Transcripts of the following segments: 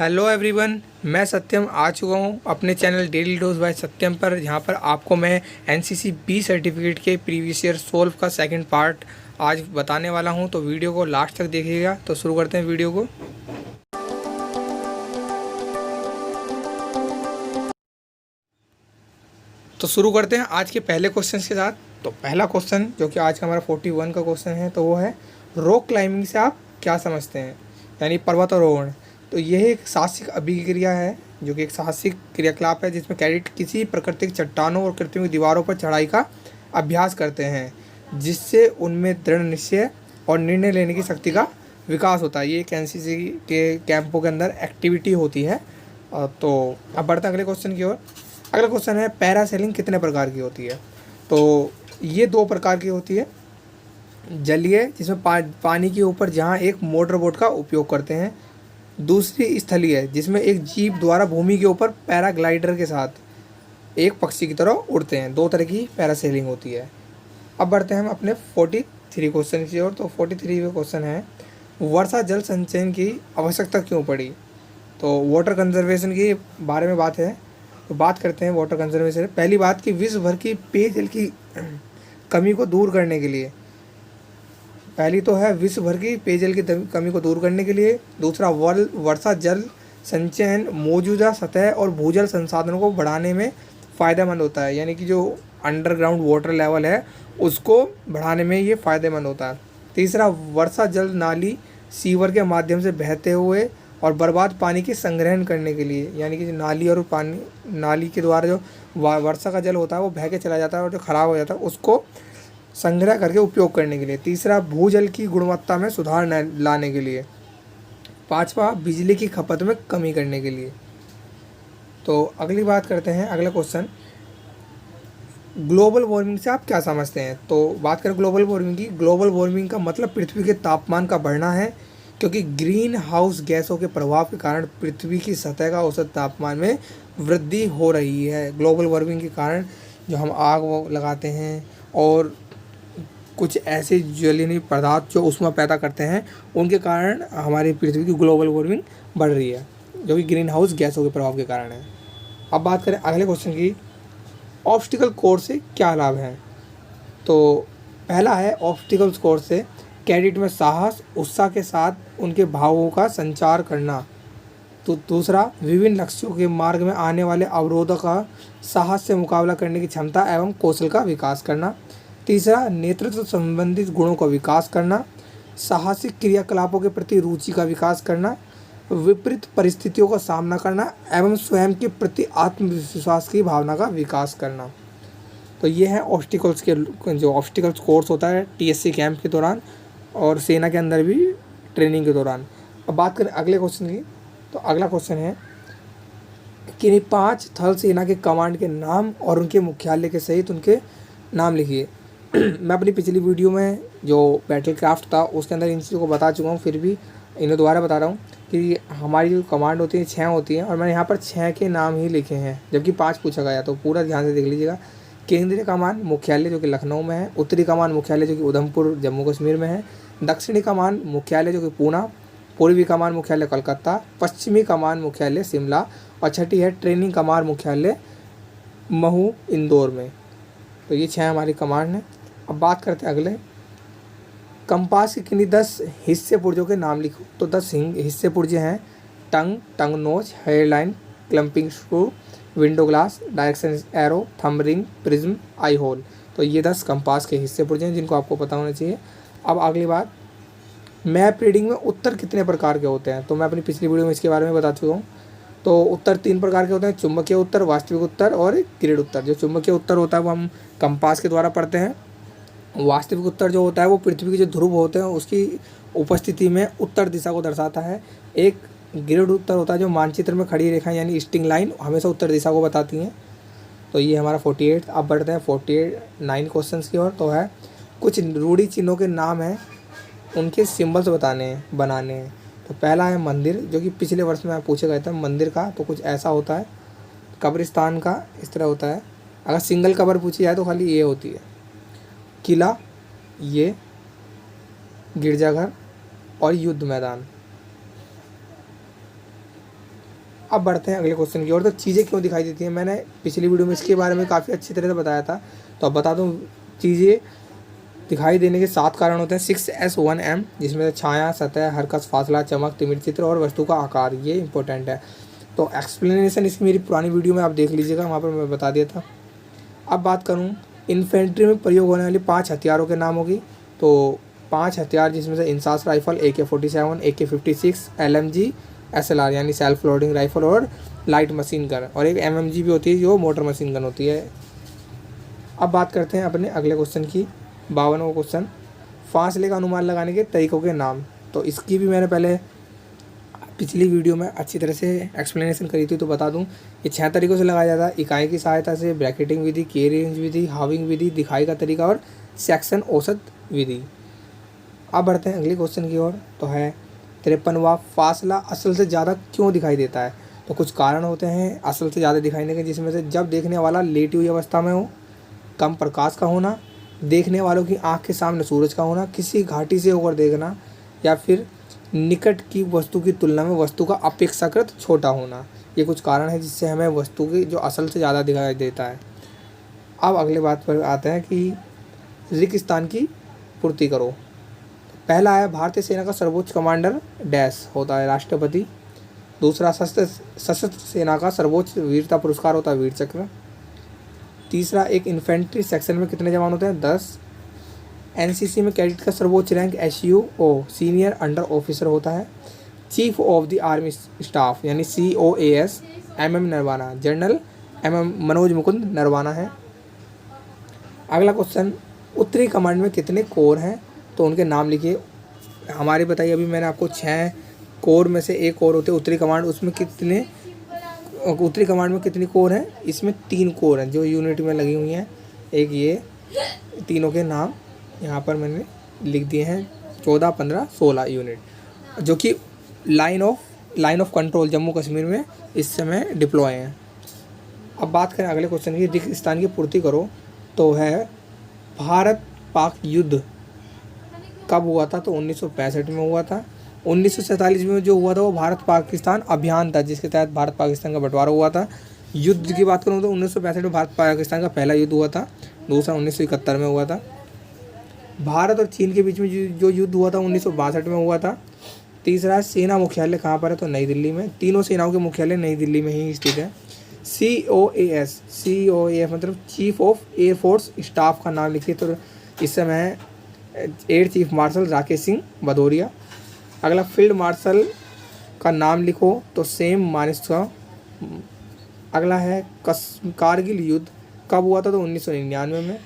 Hello everyone, मैं सत्यम आ चुका हूँ अपने चैनल डेली डोज बाय सत्यम पर, जहाँ पर आपको मैं एनसीसी बी सर्टिफिकेट के प्रीवियस ईयर सोल्व का सेकंड पार्ट आज बताने वाला हूँ। तो वीडियो को लास्ट तक देखिएगा। तो शुरू करते हैं वीडियो को। तो शुरू करते हैं आज के पहले क्वेश्चन के साथ। तो पहला क्वेश्चन जो कि आज का हमारा 41 का क्वेश्चन है, तो वो है रॉक क्लाइंबिंग से आप क्या समझते हैं, यानी पर्वतारोहण। तो यह एक साहसिक अभिक्रिया है जो कि एक साहसिक क्रियाकलाप है जिसमें कैडेट किसी प्राकृतिक चट्टानों और कृत्रिम दीवारों पर चढ़ाई का अभ्यास करते हैं, जिससे उनमें दृढ़ निश्चय और निर्णय लेने की शक्ति का विकास होता है। ये एक एनसीसी के कैंपों के अंदर एक्टिविटी होती है। तो अब बढ़ते हैं अगले क्वेश्चन की ओर। अगला क्वेश्चन है पैरासेलिंग कितने प्रकार की होती है। तो ये 2 प्रकार की होती है। जलीय, जिसमें पानी के ऊपर जहाँ एक मोटर बोट का उपयोग करते हैं। दूसरी स्थलीय, जिसमें एक जीप द्वारा भूमि के ऊपर पैराग्लाइडर के साथ एक पक्षी की तरह उड़ते हैं। 2 तरह की पैरासेलिंग होती है। अब बढ़ते हैं हम अपने 43 क्वेश्चन की ओर। तो 43वां क्वेश्चन है वर्षा जल संचयन की आवश्यकता क्यों पड़ी। तो वाटर कंजर्वेशन के बारे में बात है। तो बात करते हैं वाटर कंजर्वेशन। पहली बात कि विश्व भर की पेयजल की कमी को दूर करने के लिए, पहली तो है विश्व भर की पेयजल की कमी को दूर करने के लिए। दूसरा, वर्षा जल संचयन मौजूदा सतह और भूजल संसाधनों को बढ़ाने में फ़ायदेमंद होता है, यानी कि जो अंडरग्राउंड वाटर लेवल है उसको बढ़ाने में ये फ़ायदेमंद होता है। तीसरा, वर्षा जल नाली सीवर के माध्यम से बहते हुए और बर्बाद पानी के संग्रहण करने के लिए, यानी कि नाली और नाली के द्वारा जो वर्षा का जल होता है वो बह के चला जाता है और जो ख़राब हो जाता है उसको संग्रह करके उपयोग करने के लिए। तीसरा, भूजल की गुणवत्ता में सुधार लाने के लिए। पांचवा, बिजली की खपत में कमी करने के लिए। तो अगली बात करते हैं, अगला क्वेश्चन, ग्लोबल वार्मिंग से आप क्या समझते हैं। तो बात करें ग्लोबल वार्मिंग की। ग्लोबल वार्मिंग का मतलब पृथ्वी के तापमान का बढ़ना है, क्योंकि ग्रीन हाउस गैसों के प्रभाव के कारण पृथ्वी की सतह का औसत तापमान में वृद्धि हो रही है। ग्लोबल वार्मिंग के कारण जो हम आग वो लगाते हैं और कुछ ऐसे ज्वलनीय पदार्थ जो ऊष्मा पैदा करते हैं, उनके कारण हमारी पृथ्वी की ग्लोबल वार्मिंग बढ़ रही है, जो कि ग्रीन हाउस गैसों के प्रभाव के कारण है। अब बात करें अगले क्वेश्चन की, ऑब्स्टिकल कोर्स से क्या लाभ है। तो पहला है ऑब्स्टिकल कोर्स से कैडेट में साहस उत्साह के साथ उनके भावों का संचार करना। तो दूसरा, विभिन्न लक्ष्यों के मार्ग में आने वाले अवरोधों का साहस से मुकाबला करने की क्षमता एवं कौशल का विकास करना। तीसरा, नेतृत्व संबंधित गुणों का विकास करना। साहसिक क्रियाकलापों के प्रति रुचि का विकास करना। विपरीत परिस्थितियों का सामना करना एवं स्वयं के प्रति आत्मविश्वास की भावना का विकास करना। तो ये है ऑब्स्टिकल्स के जो ऑब्स्टिकल्स कोर्स होता है टीएससी कैंप के दौरान और सेना के अंदर भी ट्रेनिंग के दौरान। अब बात करें अगले क्वेश्चन की। तो अगला क्वेश्चन है कि 5 थल सेना के कमांड के नाम और उनके मुख्यालय के सहित उनके नाम लिखिए। मैं अपनी पिछली वीडियो में जो बैटल क्राफ्ट था उसके अंदर इन चीज़ों को बता चुका हूँ, फिर भी इन्हें दोबारा बता रहा हूँ कि हमारी जो कमांड होती है 6 होती है और मैंने यहाँ पर 6 के नाम ही लिखे हैं, जबकि 5 पूछा गया। तो पूरा ध्यान से देख लीजिएगा। केंद्रीय कमान मुख्यालय जो कि लखनऊ में है। उत्तरी कमान मुख्यालय जो कि उधमपुर जम्मू कश्मीर में है। दक्षिणी कमान मुख्यालय जो कि पूना। पूर्वी कमान मुख्यालय कलकत्ता। पश्चिमी कमान मुख्यालय शिमला। और छठी है ट्रेनिंग कमान मुख्यालय महू इंदौर में। तो ये 6 हमारी कमांड है। अब बात करते हैं अगले, कंपास के किन्हीं 10 हिस्से पुर्जों के नाम लिखो। तो 10 हिस्से पुर्जे हैं tongue nose, hairline, clamping screw, window glass, direction arrow, thumb ring, prism, eye hole. तो ये 10 कंपास के हिस्से पुर्जे हैं जिनको आपको पता होना चाहिए। अब अगली बात, मैप रीडिंग में उत्तर कितने प्रकार के होते हैं। तो मैं अपनी पिछली वीडियो में इसके बारे में बता चुका हूँ। तो उत्तर 3 प्रकार के होते हैं, चुंबकीय उत्तर, वास्तविक उत्तर और ग्रिड उत्तर। जो चुंबकीय उत्तर होता है वो हम कंपास के द्वारा पढ़ते हैं। वास्तविक उत्तर जो होता है वो पृथ्वी के जो ध्रुव होते हैं उसकी उपस्थिति में उत्तर दिशा को दर्शाता है। एक ग्रिड उत्तर होता है जो मानचित्र में खड़ी रेखा यानी स्टिंग लाइन हमेशा उत्तर दिशा को बताती हैं। तो ये हमारा 48। अब बढ़ते हैं 49 क्वेश्चन की ओर। तो है कुछ रूढ़ी चिन्हों के नाम हैं, उनके सिम्बल्स बनाने हैं। तो पहला है मंदिर, जो कि पिछले वर्ष में पूछे गए थे मंदिर का। तो कुछ ऐसा होता है। कब्रिस्तान का इस तरह होता है। अगर सिंगल कब्र पूछी जाए तो खाली ये होती है। किला, ये गिरजाघर और युद्ध मैदान। अब बढ़ते हैं अगले क्वेश्चन की ओर। तो चीज़ें क्यों दिखाई देती हैं, मैंने पिछली वीडियो में इसके बारे में काफ़ी अच्छी तरह से बताया था, तो अब बता दूँ। चीज़ें दिखाई देने के 7 कारण होते हैं, 6S1M, जिसमें से छाया, सतह, हरकत, फासला, चमक, तिमिर चित्र और वस्तु का आकार, ये इंपॉर्टेंट है। तो एक्सप्लेनेशन इसकी मेरी पुरानी वीडियो में आप देख लीजिएगा, वहाँ पर मैं बता दिया था। अब बात करूँ इन्फेंट्री में प्रयोग होने वाली 5 हथियारों के नाम होगी। तो 5 हथियार, जिसमें से INSAS rifle, AK-47, AK-56, LMG, SLR यानी सेल्फ लोडिंग राइफल और लाइट मशीन गन, और एक MMG भी होती है जो मोटर मशीन गन होती है। अब बात करते हैं अपने अगले क्वेश्चन की, 52वां क्वेश्चन, फासले का अनुमान लगाने के तरीकों के नाम। तो इसकी भी मैंने पहले पिछली वीडियो में अच्छी तरह से एक्सप्लेनेशन करी थी, तो बता दूं। ये 6 तरीक़ों से लगाया जाता है, इकाई की सहायता से, ब्रैकेटिंग विधि, के रेंज विधि, हाविंग विधि, दिखाई का तरीका और सेक्शन औसत विधि। अब बढ़ते हैं अगले क्वेश्चन की ओर। तो है 53वां, फासला असल से ज़्यादा क्यों दिखाई देता है। तो कुछ कारण होते हैं असल से ज़्यादा दिखाने के, जिसमें से जब देखने वाला लेटी हुई अवस्था में हो, कम प्रकाश का होना, देखने वालों की आँख के सामने सूरज का होना, किसी घाटी से होकर देखना, या फिर निकट की वस्तु की तुलना में वस्तु का अपेक्षाकृत छोटा होना। ये कुछ कारण है जिससे हमें वस्तु की जो असल से ज़्यादा दिखाई देता है। अब अगले बात पर आते हैं कि रिक्त स्थान की पूर्ति करो। पहला है भारतीय सेना का सर्वोच्च कमांडर डैश होता है, राष्ट्रपति। दूसरा सशस्त्र सेना का सर्वोच्च वीरता पुरस्कार होता है, वीर चक्र। तीसरा, एक इन्फेंट्री सेक्शन में कितने जवान होते हैं, 10। NCC में कैडेट का सर्वोच्च rank SUO senior under officer होता है। Chief of the army staff यानी COAS MM Narwana, general MM Manoj Mukund Narwana है। अगला क्वेश्चन, उत्तरी कमांड में कितने कोर हैं, तो उनके नाम लिखिए। हमारी बताइए, अभी मैंने आपको 6 कोर में से एक कोर होते हैं उत्तरी कमांड, उसमें कितने उत्तरी कमांड में कितनी कोर हैं, इसमें 3 कोर हैं जो यूनिट में लगी हुई हैं। एक ये तीनों के नाम यहाँ पर मैंने लिख दिए हैं, 14, 15, 16 यूनिट, जो कि line of control Jammu Kashmir में इस समय डिप्लॉय हैं। अब बात करें अगले क्वेश्चन की, रिक्त स्थान की पूर्ति करो। तो है भारत पाक युद्ध कब हुआ था, तो 1965 में हुआ था। 1947 में जो हुआ था वो भारत पाकिस्तान अभियान था, जिसके तहत भारत पाकिस्तान का बंटवारा हुआ था। युद्ध की बात करूँ तो 1965 में भारत पाकिस्तान का पहला युद्ध हुआ था, दूसरा 1971 में हुआ था। भारत और चीन के बीच में जो युद्ध हुआ था 1962 में हुआ था। तीसरा, सेना मुख्यालय कहाँ पर है, तो नई दिल्ली में। तीनों सेनाओं के मुख्यालय नई दिल्ली में ही स्थित है। COAS मतलब chief of air force staff का नाम लिखिए, तो इस समय air chief marshal Rakesh Singh Bhadauria. अगला, फील्ड मार्शल का नाम लिखो, तो सेम मानेकशॉ। अगला है कारगिल युद्ध कब हुआ था, तो 1999 में।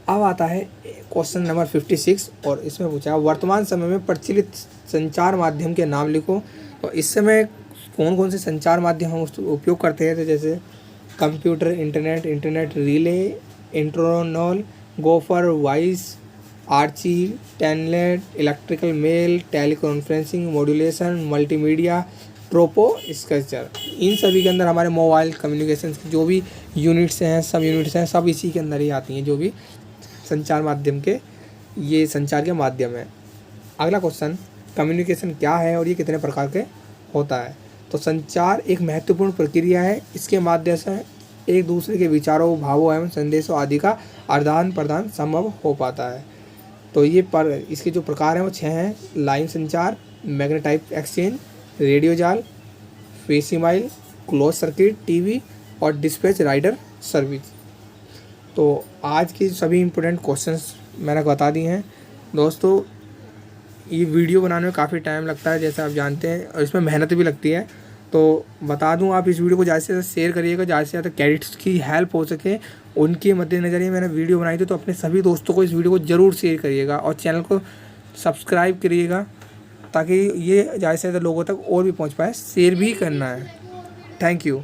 अब आता है क्वेश्चन नंबर 56, और इसमें पूछा वर्तमान समय में प्रचलित संचार माध्यम के नाम लिखो। तो इस समय कौन कौन से संचार माध्यम हम उपयोग करते हैं, तो जैसे computer, internet relay, internal, gopher, voice, Archie, telnet, electrical mail, teleconferencing, modulation, multimedia, tropo structure. इन सभी के अंदर हमारे मोबाइल कम्युनिकेशन की जो भी यूनिट्स हैं, सब यूनिट्स हैं, सब इसी के अंदर ही आती हैं, जो भी संचार माध्यम के, ये संचार के माध्यम है। अगला क्वेश्चन, कम्युनिकेशन क्या है और ये कितने प्रकार के होता है। तो संचार एक महत्वपूर्ण प्रक्रिया है, इसके माध्यम से एक दूसरे के विचारों, भावों एवं संदेशों आदि का आदान प्रदान संभव हो पाता है। तो ये इसके जो प्रकार हैं वो 6 हैं, लाइन संचार, मैग्नेटाइज एक्सचेंज, रेडियो जाल, फेसिमाइल, क्लोज सर्किट टीवी और डिस्पैच राइडर सर्विस। तो आज की सभी इम्पोर्टेंट क्वेश्चंस मैंने बता दिए हैं। दोस्तों, ये वीडियो बनाने में काफ़ी टाइम लगता है, जैसे आप जानते हैं, और इसमें मेहनत भी लगती है। तो बता दूं, आप इस वीडियो को ज़्यादा से ज़्यादा शेयर करिएगा, ज़्यादा से ज़्यादा कैडेट्स की हेल्प हो सके, उनके मद्देनज़र ही मैंने वीडियो बनाई थी। तो अपने सभी दोस्तों को इस वीडियो को ज़रूर शेयर करिएगा और चैनल को सब्सक्राइब करिएगा, ताकि ये ज़्यादा से ज़्यादा लोगों तक और भी पहुँच पाए। शेयर भी करना है। Thank you.